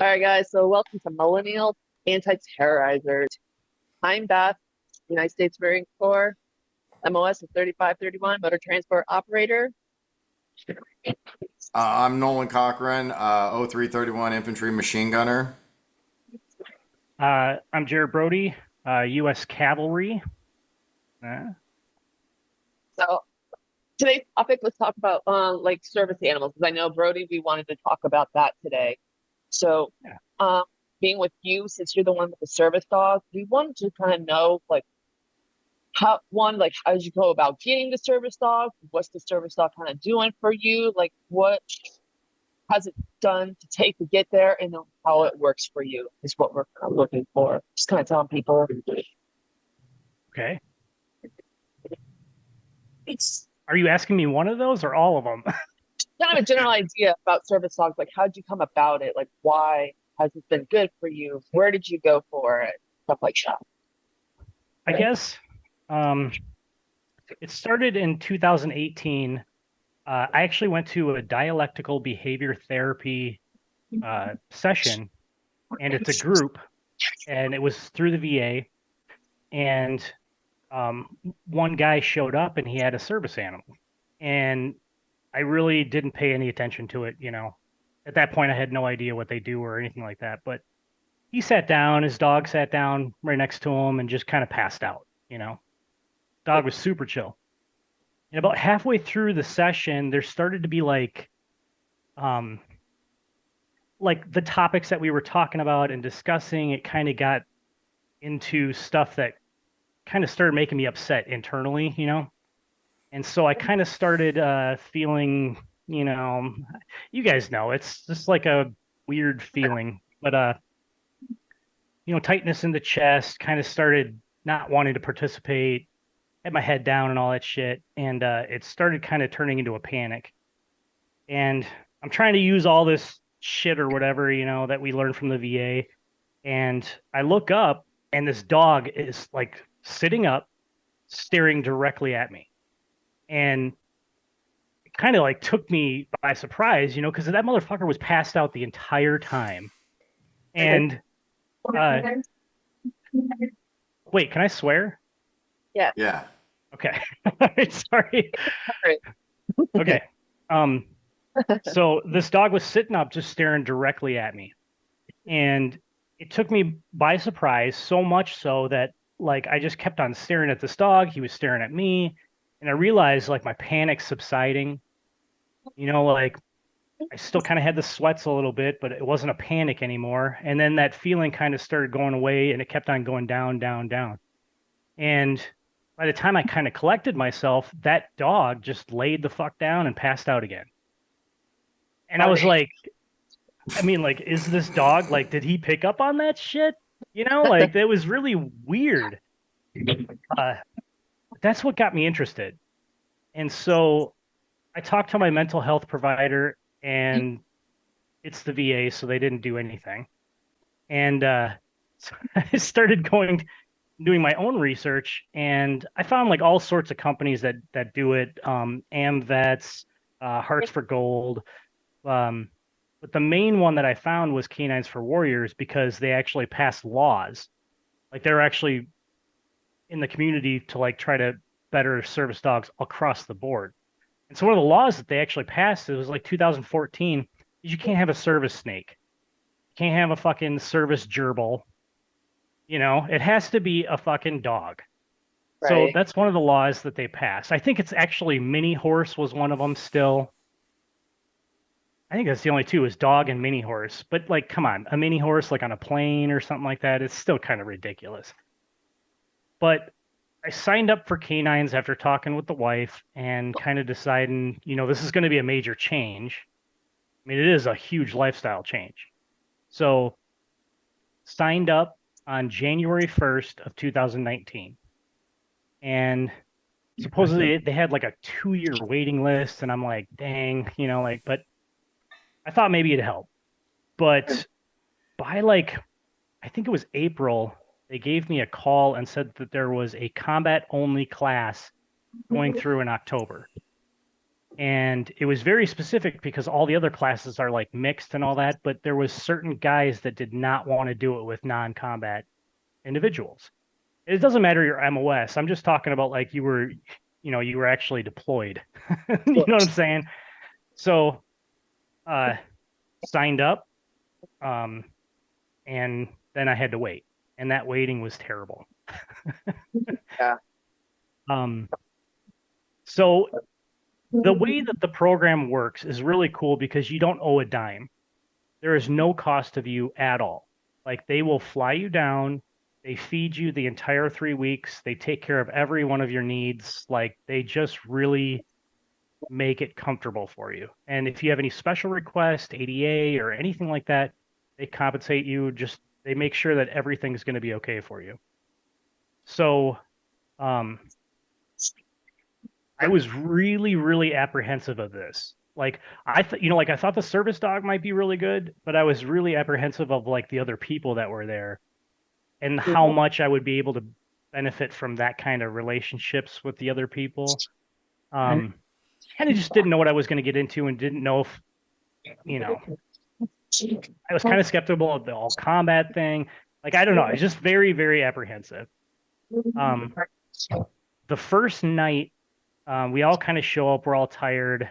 All right, guys. So welcome to Millennial Anti-Terrorizers. I'm Beth, United States Marine Corps, MOS of 3531, motor transport operator. I'm Nolan Cochran, 0331 Infantry Machine Gunner. I'm Jared.d.Brody, U.S. Cavalry. Uh, So today's topic, let's talk about like service animals, because I know Brody, we wanted to talk about that today. So yeah. um, being with you, since you're the one with the service dog, we wanted to kind of know like how did you go about getting the service dog? What's the service dog kind of doing for you? Like what has it done to take to get there, and then how it works for you is what we're kind of looking for. Just kind of telling people Okay. it's Are you asking me one of those or all of them? kind of a general idea about service dogs. Like, how did you come about it? Like, why has it been good for you? Where did you go for it? Stuff like that. I guess um, it started in 2018. I actually went to a dialectical behavior therapy session, and it's a group, and it was through the VA. And um, one guy showed up, and he had a service animal, and I really didn't pay any attention to it. At that point, I had no idea what they do or anything like that. But he sat down, his dog sat down right next to him and just kind of passed out. Dog was super chill. And about halfway through the session, there started to be um like the topics that we were talking about and discussing, it kind of got into stuff that kind of started making me upset internally. And so I kind of started feeling, you know, you guys know it's just like a weird feeling, but tightness in the chest, kind of started not wanting to participate, had my head down and all that shit. And it started kind of turning into a panic. And I'm trying to use all this shit or whatever, that we learned from the VA. And I look up and this dog is like sitting up, staring directly at me. And it kind of like took me by surprise, because that motherfucker was passed out the entire time. And uh, wait, can I swear? Yeah. Yeah. Okay. Sorry. All right. Okay. Um, so this dog was sitting up just staring directly at me. And it took me by surprise, so much so that like I just kept on staring at this dog. He was staring at me. And I realized like my panic subsiding, like I still kind of had the sweats a little bit, but it wasn't a panic anymore. And then that feeling kind of started going away and it kept on going down, down, down. And by the time I kind of collected myself, that dog just laid the fuck down and passed out again. And I was Funny. like, I mean, like, is this dog like, did he pick up on that shit? Like that was really weird. Uh, that's what got me interested. And so I talked to my mental health provider, and it's the VA, so they didn't do anything. And so I started doing my own research, and I found like all sorts of companies that do it. AmVets, Hearts for Gold. Um, but the main one that I found was Canines for Warriors because they actually passed laws. Like they're actually in the community to like try to better service dogs across the board. And so one of the laws that they actually passed, it was like 2014, is you can't have a service snake. You can't have a fucking service gerbil. It has to be a fucking dog. So Right. that's one of the laws that they passed. I think it's actually mini horse was one of them still. I think that's the only two is dog and mini horse. But like, come on, a mini horse like on a plane or something like that, it's still kind of ridiculous. But I signed up for canines after talking with the wife and kind of deciding, this is going to be a major change. I mean, it is a huge lifestyle change. So signed up on January 1st of 2019. And supposedly they had like a 2-year waiting list. And I'm like, dang, but I thought maybe it'd help. But by like, I think it was April, they gave me a call and said that there was a combat only class going through in October. And it was very specific because all the other classes are like mixed and all that, but there was certain guys that did not want to do it with non-combat individuals. It doesn't matter your MOS. I'm just talking about like you were actually deployed. You know what I'm saying? So uh signed up, um, and then I had to wait. And that waiting was terrible. Yeah. Um, so the way that the program works is really cool because you don't owe a dime. There is no cost of you at all. Like they will fly you down, they feed you the entire 3 weeks, they take care of every one of your needs. Like they just really make it comfortable for you. And if you have any special requests, ADA or anything like that, they compensate you. Just they make sure that everything's going to be okay for you. So um, I was really, really apprehensive of this. Like I thought the service dog might be really good, but I was really apprehensive of like the other people that were there and how much I would be able to benefit from that kind of relationships with the other people. Kind of just didn't know what I was going to get into and didn't know if, you know, I was kind of skeptical of the all combat thing. Like, I don't know. I was just very, very apprehensive. Um, the first night, we all kind of show up. We're all tired.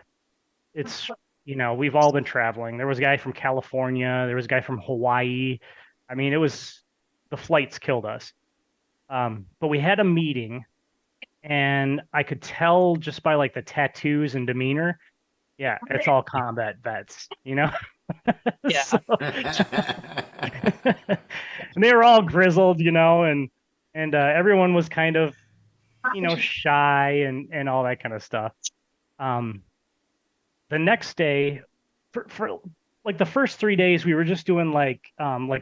It's, we've all been traveling. There was a guy from California. There was a guy from Hawaii. I mean, the flights killed us. But we had a meeting and I could tell just by like the tattoos and demeanor. Yeah, it's all combat vets, you know? Yeah. So, and they were all grizzled, and everyone was kind of, shy and all that kind of stuff. Um, the next day, for like the first 3 days, we were just doing like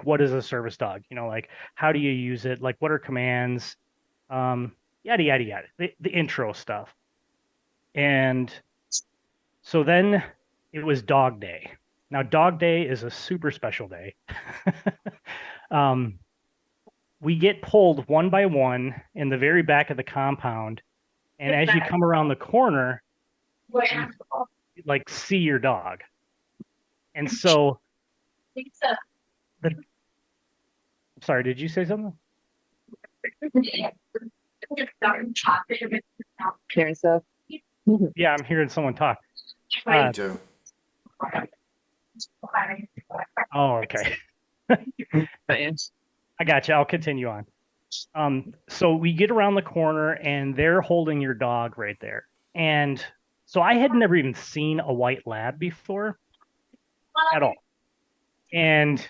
what is a service dog? Like how do you use it? Like what are commands? Um, Yada yada yada. The intro stuff. And so then it was dog day. Now, dog day is a super special day. um, we get pulled one by one in the very back of the compound. And as you come around the corner, you like see your dog. And so, I'm sorry, did you say something? Hearing stuff. Yeah, I'm hearing someone talk. Me too. Oh, okay. I got you. I'll continue on. So we get around the corner and they're holding your dog right there. And so I had never even seen a white lab before at all. And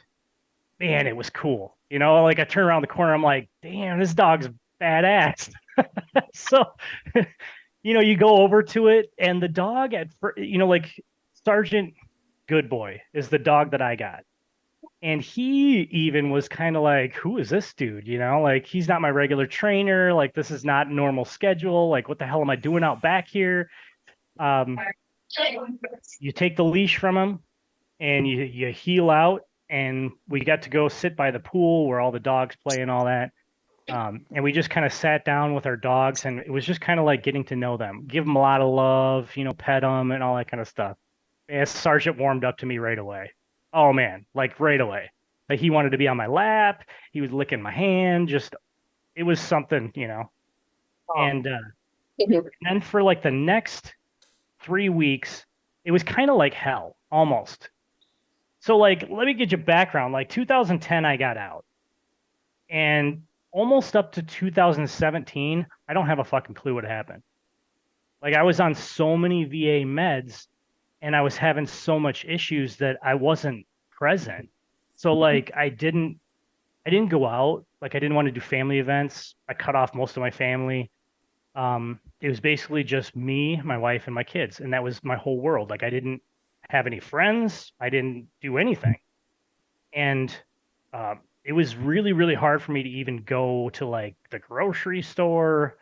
man, it was cool. Like I turn around the corner, I'm like, damn, this dog's badass. So, you go over to it and the dog like Sergeant Good Boy is the dog that I got. And he even was kind of like, who is this dude? Like he's not my regular trainer. Like this is not normal schedule. Like what the hell am I doing out back here? Um, you take the leash from him and you heel out, and we got to go sit by the pool where all the dogs play and all that. And we just kind of sat down with our dogs, and it was just kind of like getting to know them, give them a lot of love, pet them and all that kind of stuff. And Sergeant warmed up to me right away. Oh man, like right away. Like he wanted to be on my lap. He was licking my hand. Just it was something. And then for like the next 3 weeks, it was kind of like hell, almost. So like, let me get you background. Like 2010, I got out, and almost up to 2017, I don't have a fucking clue what happened. Like I was on so many VA meds, and I was having so much issues that I wasn't present. So like I didn't go out. Like I didn't want to do family events. I cut off most of my family. It was basically just me, my wife, and my kids, and that was my whole world. Like I didn't have any friends. I didn't do anything, and it was really, really hard for me to even go to like the grocery store,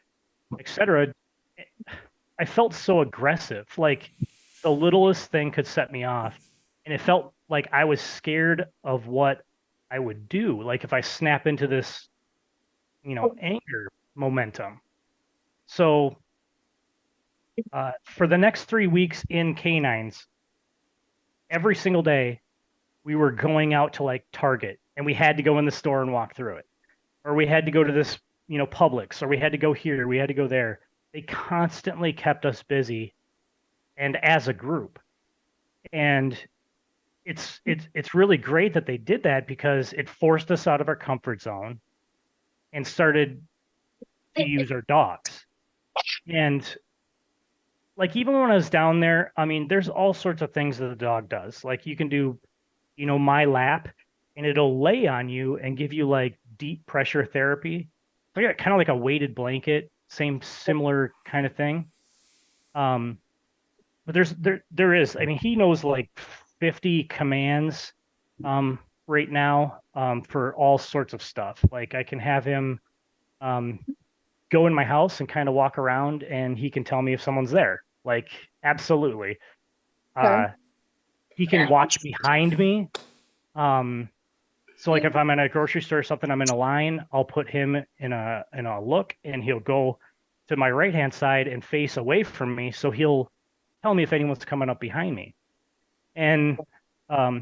etc. I felt so aggressive. Like the littlest thing could set me off, and it felt like I was scared of what I would do. Like if I snap into this, anger momentum. So For the next 3 weeks in canines, every single day we were going out to like Target and we had to go in the store and walk through it, or we had to go to this, Publix, or we had to go here, we had to go there. They constantly kept us busy and as a group. And it's really great that they did that because it forced us out of our comfort zone and started to use our dogs. And like even when I was down there, I mean, there's all sorts of things that the dog does. Like you can do, my lap, and it'll lay on you and give you like deep pressure therapy. So yeah, kind of like a weighted blanket, same similar kind of thing. Um, but there is, I mean, he knows like 50 commands right now for all sorts of stuff. Like I can have him um go in my house and kind of walk around and he can tell me if someone's there. Like absolutely. Okay. Uh he can watch behind me. Um so like if I'm in a grocery store or something, I'm in a line, I'll put him in a look and he'll go to my right hand side and face away from me. So he'll tell me if anyone's coming up behind me. And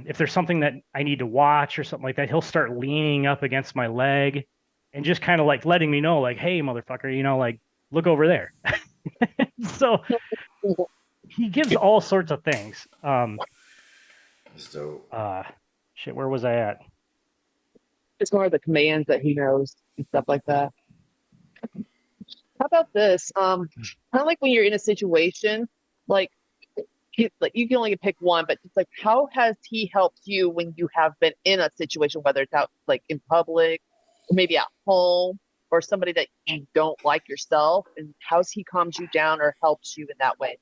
if there's something that I need to watch or something like that, he'll start leaning up against my leg and just kind of like letting me know, like, hey, motherfucker, like look over there. So he gives all sorts of things. So Uh, Shit, where was I at? It's more of the commands that he knows and stuff like that. How about this? Kind of like when you're in a situation, like like you can only pick one, but it's like how has he helped you when you have been in a situation, whether it's out like in public, or maybe at home, or somebody that you don't like yourself, and how's he calmed you down or helped you in that way?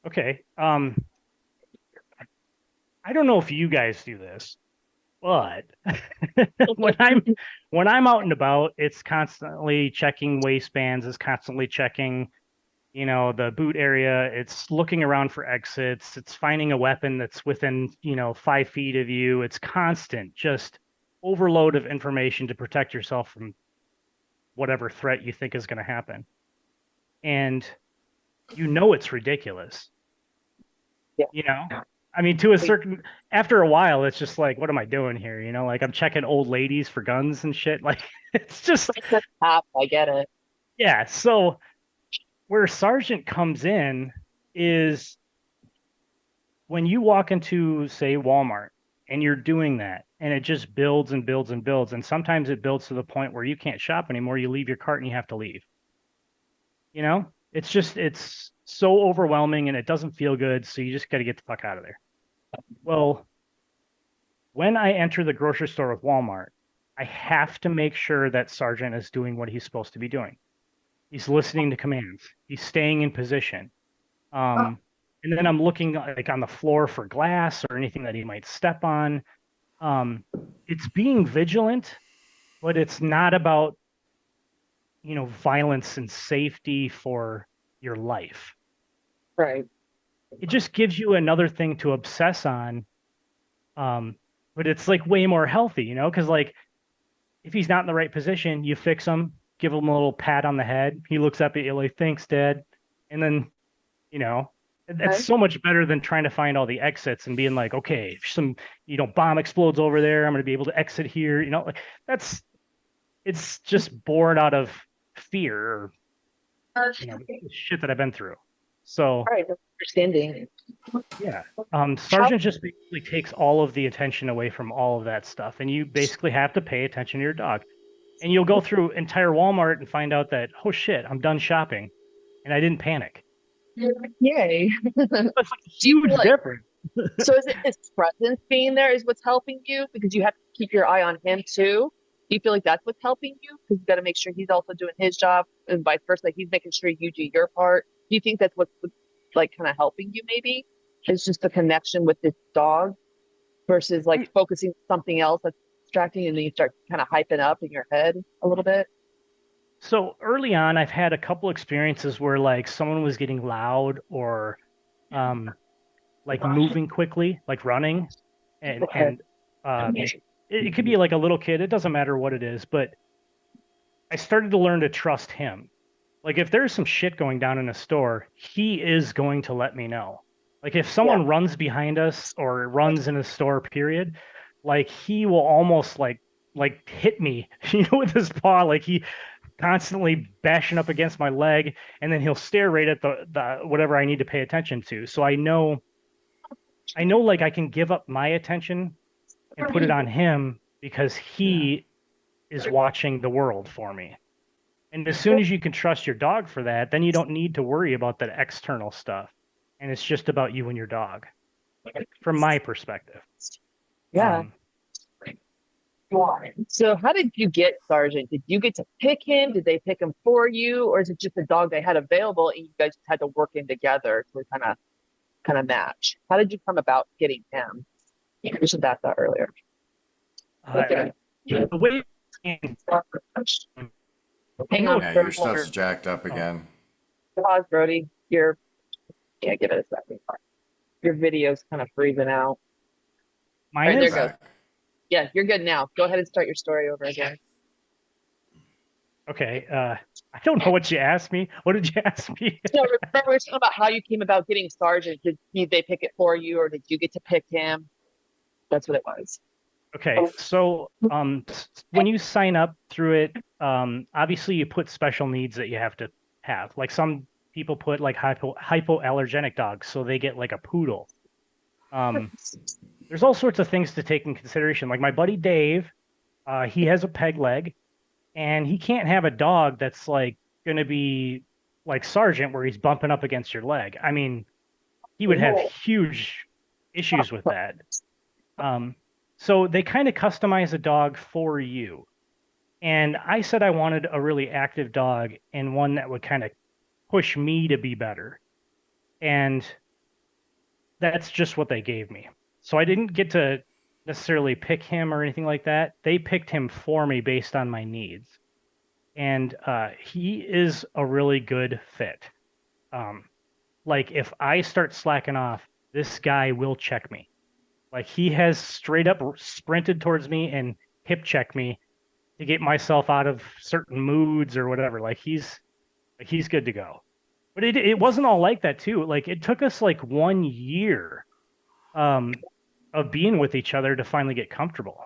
Okay. I don't know if you guys do this, but when I'm out and about, it's constantly checking waistbands, it's constantly checking the boot area. It's looking around for exits. It's finding a weapon that's within 5 feet of you. It's constant, just overload of information to protect yourself from whatever threat you think is going to happen. And it's ridiculous. Yeah. I mean, to a certain, after a while, it's just like, what am I doing here? Like I'm checking old ladies for guns and shit. Like it's just, It's a tap, I get it. yeah. So where Sergeant comes in is when you walk into, say, Walmart and you're doing that, and it just builds and builds and builds, and sometimes it builds to the point where you can't shop anymore. You leave your cart and you have to leave. It's so overwhelming and it doesn't feel good. So you just got to get the fuck out of there. Well, when I enter the grocery store with Walmart, I have to make sure that Sergeant is doing what he's supposed to be doing. He's listening to commands. He's staying in position. Um, and then I'm looking like on the floor for glass or anything that he might step on. It's being vigilant, but it's not about, violence and safety for your life. Right. It just gives you another thing to obsess on. But it's like way more healthy, because like if he's not in the right position, you fix him, give him a little pat on the head. He looks up at you like, thanks, Dad. And then, you know, it's Okay. so much better than trying to find all the exits and being like, okay, if some, bomb explodes over there, I'm going to be able to exit here. Like that's, it's just born out of fear or, the shit that I've been through. So, All right. Understanding. yeah. How, Sergeant just basically takes all of the attention away from all of that stuff. And you basically have to pay attention to your dog. And you'll go through entire Walmart and find out that, oh shit, I'm done shopping. And I didn't panic. yay. That's like a Do you feel huge like, difference. so is it his presence being there is what's helping you because you have to keep your eye on him too? Do you feel like that's what's helping you? Because you got to make sure he's also doing his job and vice versa. Like he's making sure you do your part. Do you think that's what's like kind of helping you maybe? It's just the connection with this dog versus like focusing on something else that's distracting and then you start kind of hyping up in your head a little bit? So early on, I've had a couple experiences where like someone was getting loud or um, like moving quickly, like running, and Okay. and it could be like a little kid. It doesn't matter what it is, but I started to learn to trust him. Like if there's some shit going down in a store, he is going to let me know. Like if Yeah. someone runs behind us or runs in a store, period, like he will almost like hit me, with his paw. Like he constantly bashing up against my leg, and then he'll stare right at the whatever I need to pay attention to. So I know like I can give up my attention and put it on him because he is watching the world for me. And as soon as you can trust your dog for that, then you don't need to worry about that external stuff. And it's just about you and your dog, from my perspective. Yeah. So how did you get Sergeant? Did you get to pick him? Did they pick him for you? Or is it just a dog they had available and you guys just had to work in together to kind of match? How did you come about getting him? You mentioned that earlier. Uh, the way and Hang on Yeah, for your a stuff's moment. jacked up again. Pause, Brody. Yeah, give it a second. Your video's kind of freezing out. All mine right, there You're it is goes. back. Yeah, you're good now. Go ahead and start your story over again. okay. I don't know what you asked me. What did you ask me? So remember we were talking about how you came about getting Sergeant. Did they pick it for you or did you get to pick him? That's what it was. Okay, so when you sign up through it, obviously you put special needs that you have to have. Like some people put like hypoallergenic dogs, so they get like a poodle. Um, there's all sorts of things to take in consideration. Like my buddy Dave, he has a peg leg, and he can't have a dog that's like going to be like Sergeant, where he's bumping up against your leg. I mean, he would have huge issues with that. Um, so they kind of customize a dog for you. And I said I wanted a really active dog and one that would kind of push me to be better. And that's just what they gave me. So I didn't get to necessarily pick him or anything like that. They picked him for me based on my needs. And he is a really good fit. Um, like if I start slacking off, this guy will check me. Like he has straight up sprinted towards me and hip checked me to get myself out of certain moods or whatever. Like he's good to go. But it wasn't all like that too. Like it took us like 1 year um of being with each other to finally get comfortable.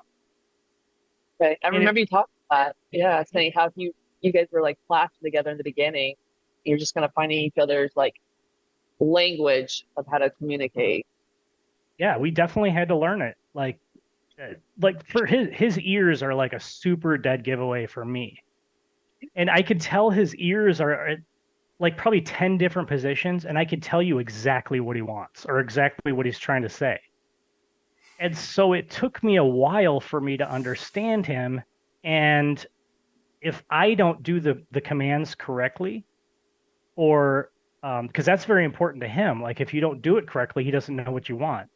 Okay. I And it remember you talking about that. Yeah, saying how you guys were like classed together in the beginning. You're just kind of finding each other's like language of how to communicate. yeah, we definitely had to learn it. Like for his ears are like a super dead giveaway for me. And I could tell his ears are like probably 10 different positions, and I could tell you exactly what he wants or exactly what he's trying to say. And so it took me a while for me to understand him. And if I don't do the commands correctly, or because that's very important to him, like if you don't do it correctly, he doesn't know what you want.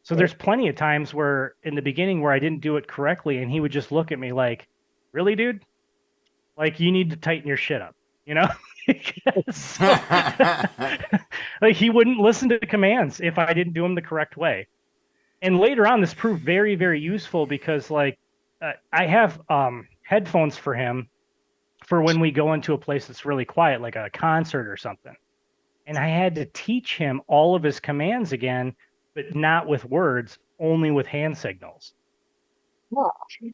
So there's plenty of times where in the beginning where I didn't do it correctly, and he would just look at me like, "Really, dude? Like you need to tighten your shit up," you know? So, like he wouldn't listen to the commands if I didn't do them the correct way. And later on, this proved very, very useful because like I have headphones for him for when we go into a place that's really quiet, like a concert or something. And I had to teach him all of his commands again, but not with words, only with hand signals Yeah,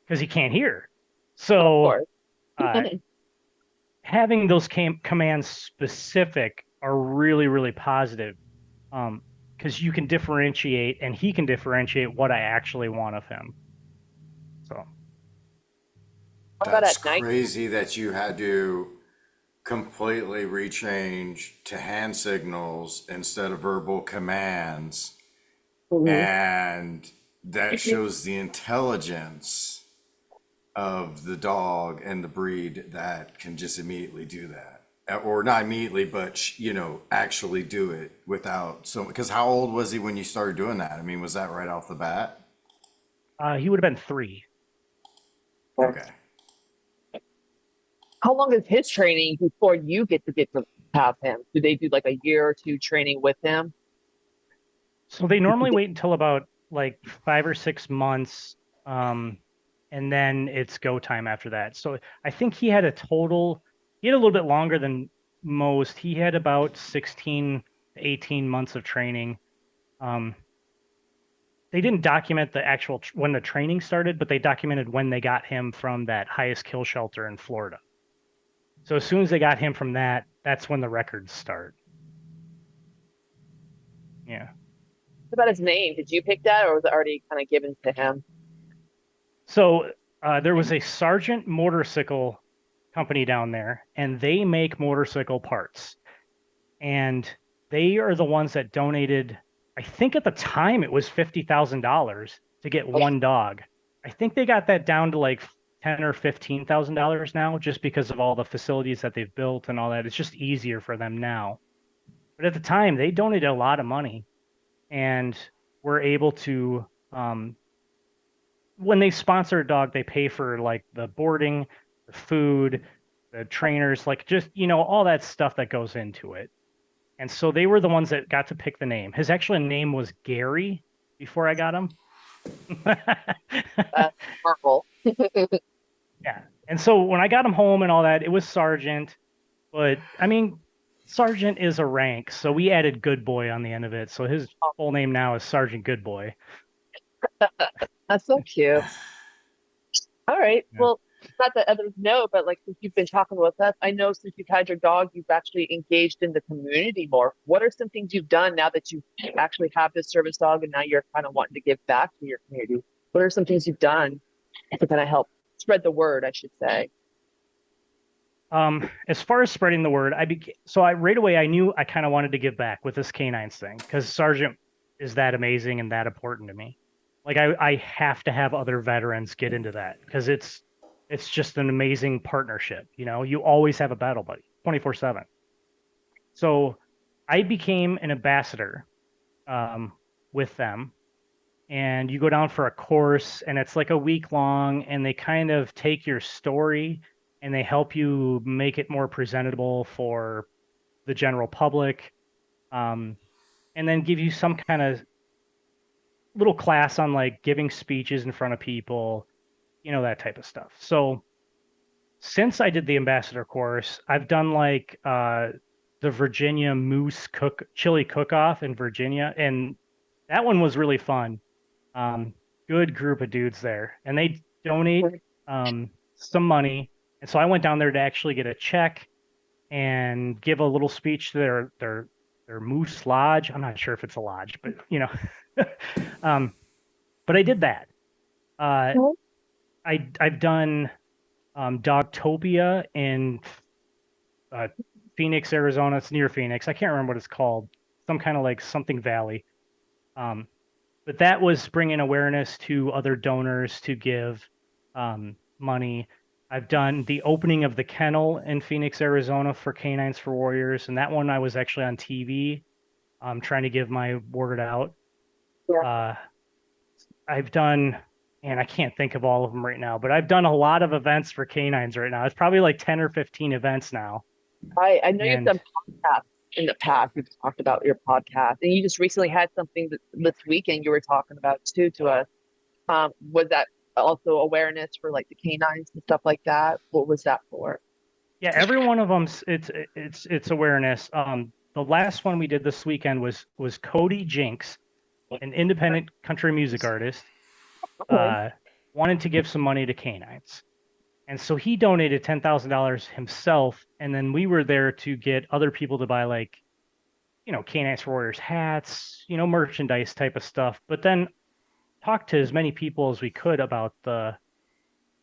because he can't hear. of So course. uh, having those commands specific are really, really positive because you can differentiate and he can differentiate what I actually want of him. So What about That's at night? crazy that you had to completely rechange to hand signals instead of verbal commands. Mhm. And that shows the intelligence of the dog and the breed that can just immediately do that. Or not immediately, but actually do it without so. Because how old was he when you started doing that? I mean, was that right off the bat? he would have been 3. Okay. How long is his training before you get to have him? Do they do like a year or two training with him? So they normally wait until about like 5 or 6 months, um, and then it's go time after that. So I think he had a total he had a little bit longer than most. He had about 16 to 18 months of training. Um, they didn't document the actual when the training started, but they documented when they got him from that highest kill shelter in Florida. So as soon as they got him from that, that's when the records start. Yeah. What about his name? Did you pick that, or was it already kind of given to him? So there was a Sergeant motorcycle company down there, and they make motorcycle parts. And they are the ones that donated, I think at the time it was $50,000 to get Oh, one dog. I think they got that down to like ten or $15,000 now, just because of all the facilities that they've built and all that. It's just easier for them now. But at the time, they donated a lot of money, and were able to when they sponsor a dog, they pay for like the boarding, the food, the trainers, like just, all that stuff that goes into it. And so they were the ones that got to pick the name. His actual name was Gary before I got him. Marvel. Yeah. And so when I got him home and all that, it was Sergeant. But I mean, Sergeant is a rank. So we added Good Boy on the end of it. So his full name now is Sergeant Good Boy. That's so cute. All right. Yeah. Well, not that others know, but like since you've been talking with us, I know since you've had your dog, you've actually engaged in the community more. What are some things you've done now that you actually have this service dog and now you're kind of wanting to give back to your community? What are some things you've done to kind of help spread the word, I should say? As far as spreading the word, so I right away I knew I kind of wanted to give back with this canines thing because Sergeant is that amazing and that important to me. Like I have to have other veterans get into that because it's just an amazing partnership. You always have a battle buddy 24/7. So I became an ambassador um, with them, and you go down for a course, and it's like a week long, and they kind of take your story and they help you make it more presentable for the general public, um, and then give you some kind of little class on like giving speeches in front of people, that type of stuff. So since I did the ambassador course, I've done like the Virginia Moose chili cook off in Virginia, and that one was really fun. Um, Good group of dudes there, and they donate some money, and so I went down there to actually get a check and give a little speech to their Moose Lodge. I'm not sure if it's a lodge, but um, but I did that. Uh, I've done Dogtopia in uh, Phoenix, Arizona. It's near Phoenix. I can't remember what it's called. Some kind of like something valley. Um, but that was bringing awareness to other donors to give money. I've done the opening of the kennel in Phoenix, Arizona for Canines for Warriors, and that one I was actually on TV trying to give my word out. Yeah. Uh, I've done, and I can't think of all of them right now, but I've done a lot of events for canines right now. It's probably like 10 or 15 events now. I know you've And done podcasts in the past. You've talked about your podcast, and you just recently had something this weekend you were talking about too to us. Was that also awareness for like the canines and stuff like that? What was that for? yeah, every one of them, it's awareness. The last one we did this weekend was Cody Jinks, an independent country music artist, Okay. uh, wanted to give some money to canines. And so he donated $10,000 himself. And then we were there to get other people to buy like, Canines for Warriors hats, merchandise type of stuff. But then talk to as many people as we could about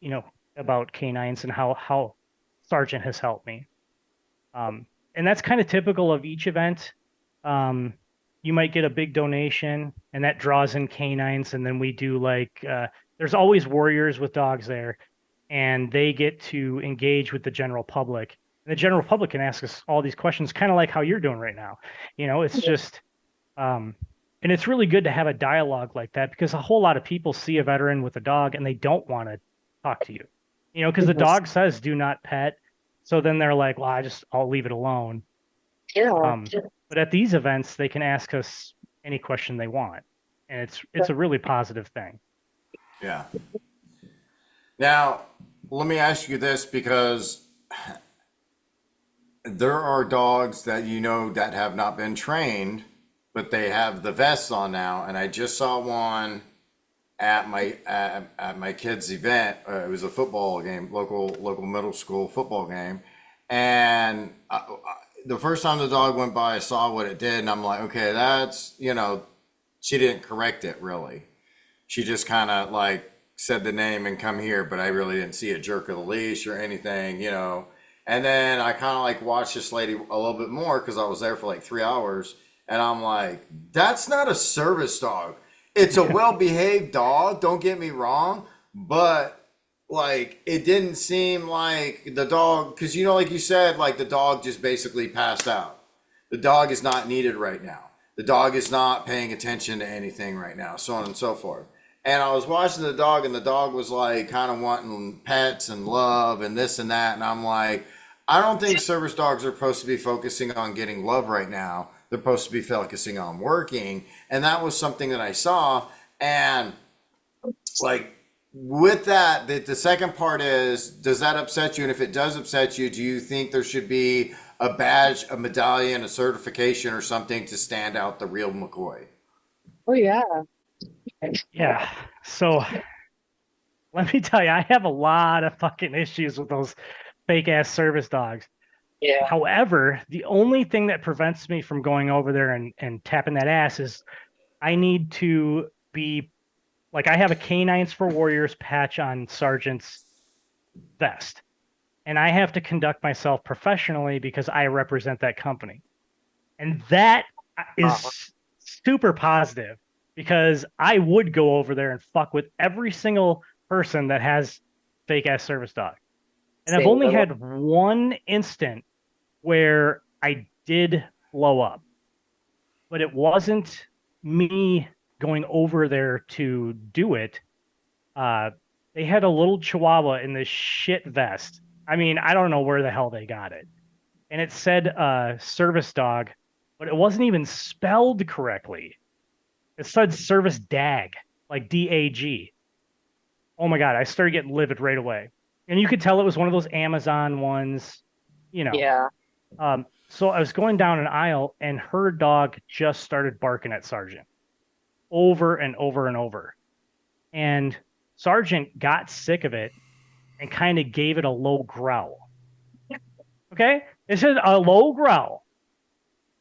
you know, about canines and how Sergeant has helped me. And that's kind of typical of each event. Um, you might get a big donation, and that draws in canines, and then we do like there's always warriors with dogs there, and they get to engage with the general public. And the general public can ask us all these questions, kind of like how you're doing right now. It's just um, and it's really good to have a dialogue like that because a whole lot of people see a veteran with a dog and they don't want to talk to you, because the Mhm. dog says do not pet. So then they're like, well, I'll leave it alone. Yeah. Um, but at these events, they can ask us any question they want, and it's a really positive thing. Yeah. Now, let me ask you this because there are dogs that that have not been trained, but they have the vests on now. And I just saw one at my kid's event. It was a football game, local middle school football game, and the first time the dog went by, I saw what it did, and I'm like, okay, that's she didn't correct it really. She just kind of like said the name and come here, but I really didn't see a jerk of the leash or anything. And then I kind of like watched this lady a little bit more because I was there for like 3 hours, and I'm like, that's not a service dog. It's a well-behaved dog, don't get me wrong, but like it didn't seem like the dog, because like you said, like the dog just basically passed out. The dog is not needed right now. The dog is not paying attention to anything right now, so on and so forth. And I was watching the dog, and the dog was like kind of wanting pets and love and this and that. And I'm like, I don't think service dogs are supposed to be focusing on getting love right now. They're supposed to be focusing on working. And that was something that I saw. And like with that, the second part is, does that upset you? And if it does upset you, do you think there should be a badge, a medallion, a certification or something to stand out the real McCoy? Oh yeah. Yeah. So let me tell you, I have a lot of fucking issues with those fake ass service dogs. Yeah. However, the only thing that prevents me from going over there and tapping that ass is I need to be like, I have a Canines for Warriors patch on Sergeant's vest, and I have to conduct myself professionally because I represent that company. And that Uh, is super positive because I would go over there and fuck with every single person that has fake ass service dog. And I've Same only little. had one instant where I did blow up, but it wasn't me going over there to do it. Uh, they had a little chihuahua in this shit vest. I mean, I don't know where the hell they got it. And it said service dog, but it wasn't even spelled correctly. It said service dag, like DAG. Oh my God, I started getting livid right away. And you could tell it was one of those Amazon ones, you know. Yeah. So I was going down an aisle and her dog just started barking at Sergeant over and over and over. And Sergeant got sick of it and kind of gave it a low growl. Okay? It's just a low growl.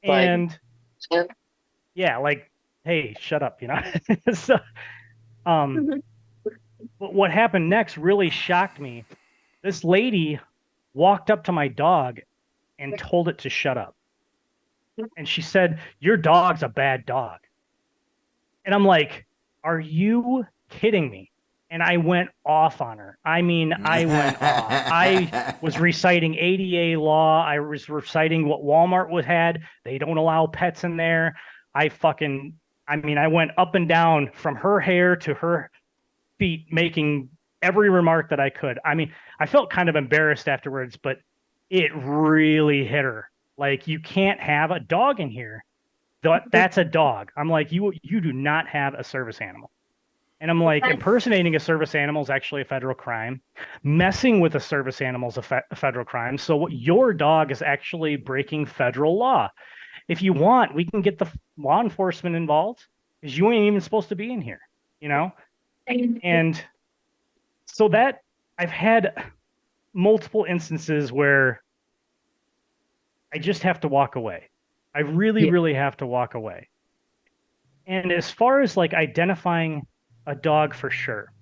Like, And yeah, like, hey, shut up, So um but what happened next really shocked me. This lady walked up to my dog and told it to shut up. And she said, "Your dog's a bad dog." And I'm like, "Are you kidding me?" And I went off on her. I mean, I went off. I was reciting ADA law. I was reciting what Walmart would had. They don't allow pets in there. I went up and down from her hair to her feet, making every remark that I could. I mean, I felt kind of embarrassed afterwards, but it really hit her. Like, you can't have a dog in here. That's a dog. I'm like, you do not have a service animal. And I'm like, impersonating a service animal is actually a federal crime. Messing with a service animal is a federal crime. So your dog is actually breaking federal law. If you want, we can get the law enforcement involved because you ain't even supposed to be in here, you know? And so that I've had multiple instances where I just have to walk away. I really, yeah. really have to walk away. And as far as like identifying a dog for sure,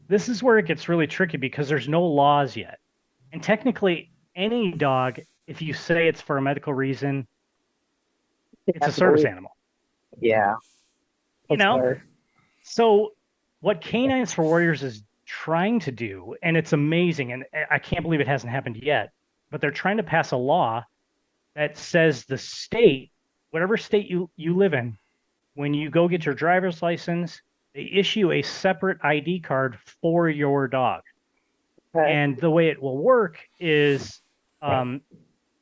this is where it gets really tricky because there's no laws yet. And technically, any dog, if you say it's for a medical reason, it's a service animal, Yeah. you That's know? hard. So, what Canines for Warriors is trying to do, and it's amazing, and I can't believe it hasn't happened yet, but they're trying to pass a law that says the state, whatever state you live in, when you go get your driver's license, they issue a separate ID card for your dog. Okay. And the way it will work is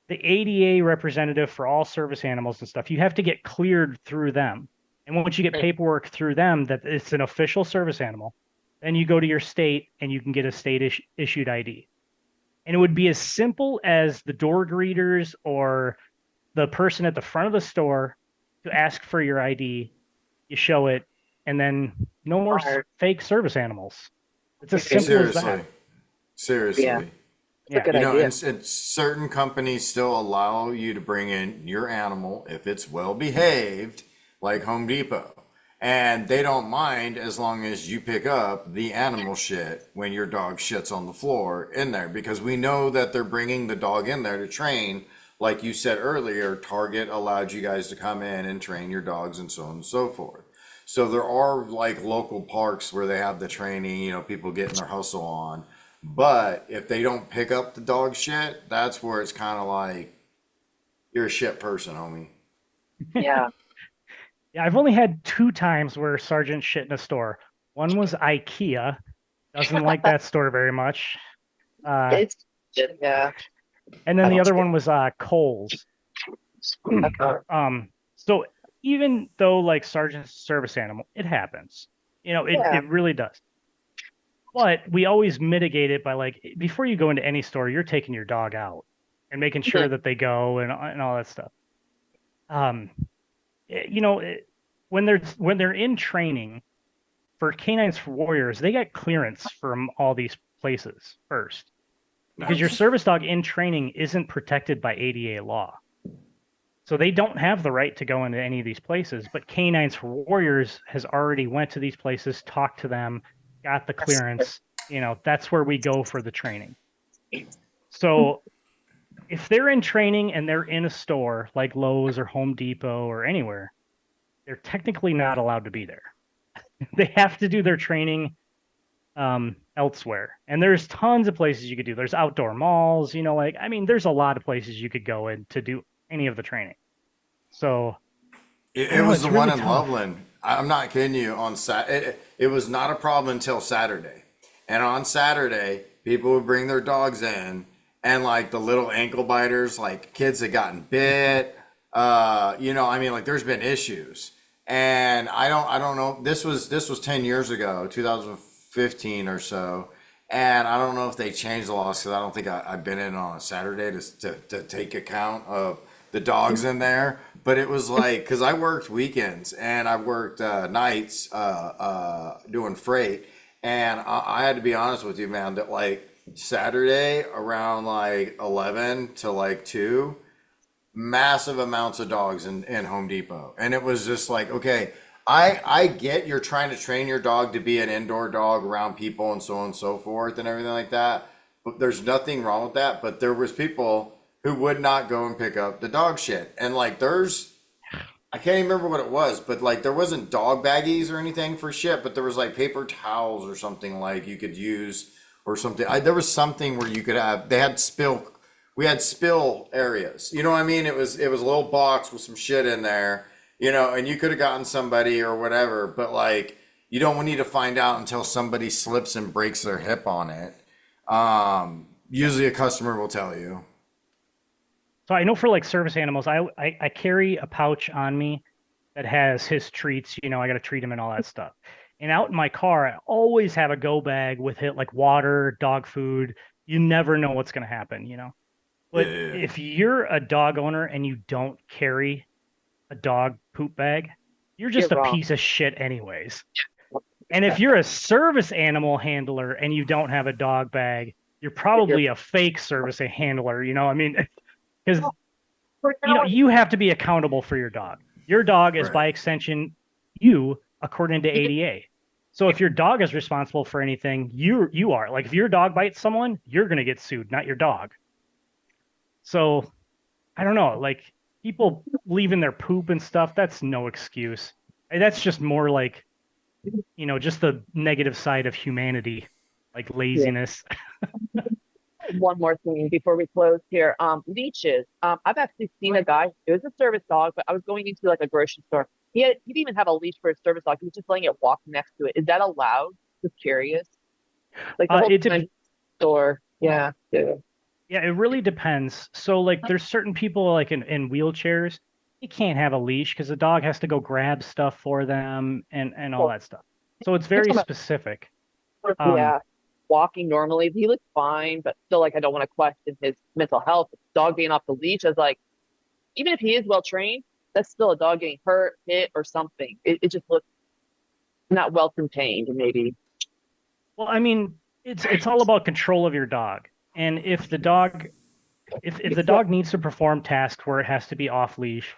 the ADA representative for all service animals and stuff, you have to get cleared through them. And once you get paperwork through them that it's an official service animal, then you go to your state and you can get a state issued ID. And it would be as simple as the door greeters or the person at the front of the store to ask for your ID. You show it, and then no more Or fake service animals. It's as simple as that. Seriously, yeah, seriously. it's a Yeah. good idea. And certain companies still allow you to bring in your animal if it's well behaved, like Home Depot. And they don't mind as long as you pick up the animal shit when your dog shits on the floor in there, because we know that they're bringing the dog in there to train. Like you said earlier, Target allowed you guys to come in and train your dogs and so on and so forth. So there are like local parks where they have the training, people getting their hustle on. But if they don't pick up the dog shit, that's where it's kind of like you're a shit person, homie. Yeah. Yeah, I've only had 2 times where Sergeant shit in a store. One was IKEA. Doesn't like that store very much. It's yeah. And then I the don't other one was Kohl's. So even though like Sergeant's a service animal, it happens. Yeah. It really does. But we always mitigate it by like before you go into any store, you're taking your dog out and making sure that they go and all that stuff. Um, you know, when they're in training for Canines for Warriors, they get clearance from all these places first because your Nice. service dog in training isn't protected by ADA law. So they don't have the right to go into any of these places, but Canines for Warriors has already went to these places, talked to them, got the clearance. That's where we go for the training. So if they're in training and they're in a store like Lowe's or Home Depot or anywhere, they're technically not allowed to be there. They have to do their training elsewhere. And there's tons of places you could do. There's outdoor malls, there's a lot of places you could go in to do any of the training. So I It don't know, was the it's one really in tough. Loveland. I'm not kidding you. It was not a problem until Saturday. And on Saturday, people would bring their dogs in, and like the little ankle biters, like kids had gotten bit. Like there's been issues, and I don't know. This was 10 years ago, 2015 or so, and I don't know if they changed the laws because I don't think I've been in on a Saturday to take account of the dogs in there. But it was like, because I worked weekends and I worked nights doing freight. And I had to be honest with you, man, that like Saturday around like 11 to like 2, massive amounts of dogs in Home Depot. And it was just like, okay, I get you're trying to train your dog to be an indoor dog around people and so on and so forth and everything like that. But there's nothing wrong with that. But there was people who would not go and pick up the dog shit. And like I can't even remember what it was, but like there wasn't dog baggies or anything for shit, but there was like paper towels or something like you could use or something. There was something where you could have. We had spill areas. You know what I mean? It was a little box with some shit in there, and you could have gotten somebody or whatever, but like you don't need to find out until somebody slips and breaks their hip on it. Usually a customer will tell you. So I know for like service animals, I carry a pouch on me that has his treats. I got to treat him and all that stuff. And out in my car, I always have a go bag with it like water, dog food. You never know what's going to happen. But Yeah. if you're a dog owner and you don't carry a dog poop bag, you're You're just a wrong. piece of shit anyways. And if you're a service animal handler and you don't have a dog bag, you're probably a fake service handler. Because you have to be accountable for your dog. Your dog is Right. by extension you according to ADA. So if your dog is responsible for anything, you are. Like if your dog bites someone, you're going to get sued, not your dog. So I don't know, like people leaving their poop and stuff, that's no excuse. That's just more like, just the negative side of humanity, like Yeah. laziness. One more thing before we close here. Leashes. I've actually seen a guy. It was a service dog, but I was going into like a grocery store. He didn't even have a leash for his service dog. He was just letting it walk next to it. Is that allowed? Just curious. Like the whole It time store. Yeah. Yeah. Yeah, it really depends. So like there's certain people like in wheelchairs, you can't have a leash because the dog has to go grab stuff for them and all Well, that stuff. So it's you're very talking specific. about, Um, yeah. walking normally. He looked fine, but still, like, I don't want to question his mental health. Dog being off the leash is like, even if he is well trained, that's still a dog getting hurt, hit, or something. It just looks not well contained, maybe. Well, I mean, it's all about control of your dog. And if the dog if the dog needs to perform tasks where it has to be off leash,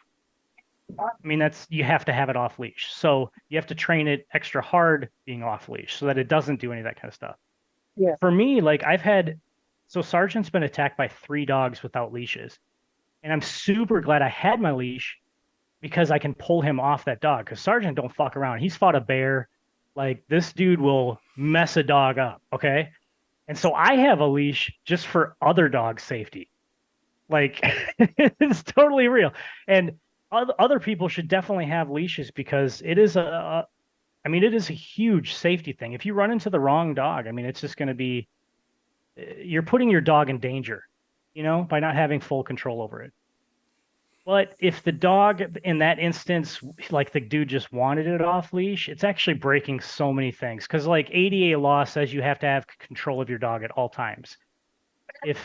I mean that's you have to have it off leash. So you have to train it extra hard being off leash so that it doesn't do any of that kind of stuff. Yeah. For me, like I've had so Sergeant's been attacked by 3 dogs without leashes. And I'm super glad I had my leash because I can pull him off that dog. Because Sergeant don't fuck around. He's fought a bear. Like this dude will mess a dog up. Okay. And so I have a leash just for other dog safety. Like it's totally real. And other people should definitely have leashes because it is I mean, it is a huge safety thing. If you run into the wrong dog, I mean, it's just going to be, you're putting your dog in danger, by not having full control over it. But if the dog in that instance, like the dude just wanted it off leash, it's actually breaking so many things. Because like ADA law says you have to have control of your dog at all times. If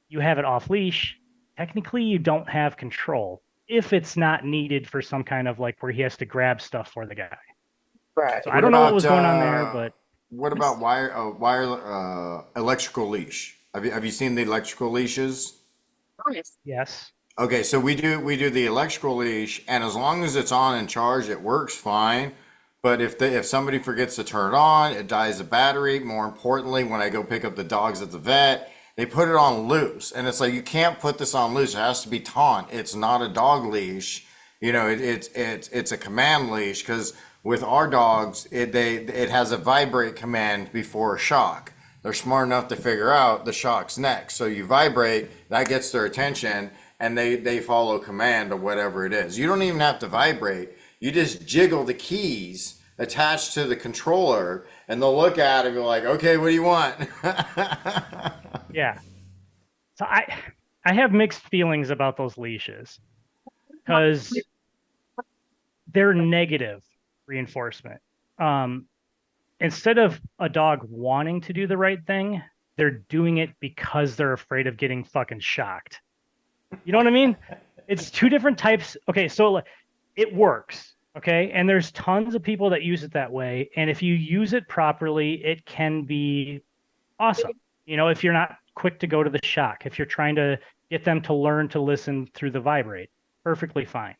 you have it off leash, technically you don't have control if it's not needed for some kind of like where he has to grab stuff for the guy. Right. So I What don't know what about was going on there, but electrical leash? Have you seen the electrical leashes? Nice. yes. Okay, so we do the electrical leash, and as long as it's on and charged, it works fine. But if somebody forgets to turn it on, it dies the battery. More importantly, when I go pick up the dogs at the vet, they put it on loose, and it's like you can't put this on loose. It has to be taut. It's not a dog leash. It's a command leash because with our dogs, it has a vibrate command before a shock. They're smart enough to figure out the shock's next. So you vibrate, that gets their attention, and they follow command or whatever it is. You don't even have to vibrate. You just jiggle the keys attached to the controller, and they'll look at it and be like, okay, what do you want? Yeah. So I have mixed feelings about those leashes because they're negative reinforcement. Um, Instead of a dog wanting to do the right thing, they're doing it because they're afraid of getting fucking shocked. You know what I mean? It's two different types. Okay, so like, it works. Okay, and there's tons of people that use it that way. And if you use it properly, it can be awesome. If you're not quick to go to the shock, if you're trying to get them to learn to listen through the vibrate, perfectly fine.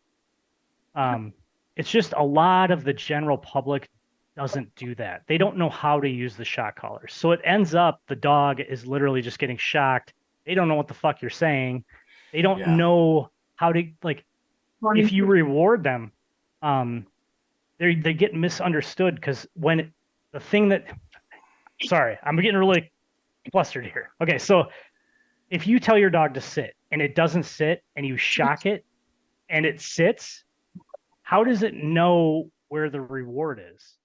It's just a lot of the general public doesn't do that. They don't know how to use the shock collars. So it ends up the dog is literally just getting shocked. They don't know what the fuck you're saying. They don't Yeah. know how to like if you reward them, they get misunderstood because the thing that sorry, I'm getting really flustered here. Okay, so if you tell your dog to sit and it doesn't sit and you shock it and it sits, how does it know where the reward is?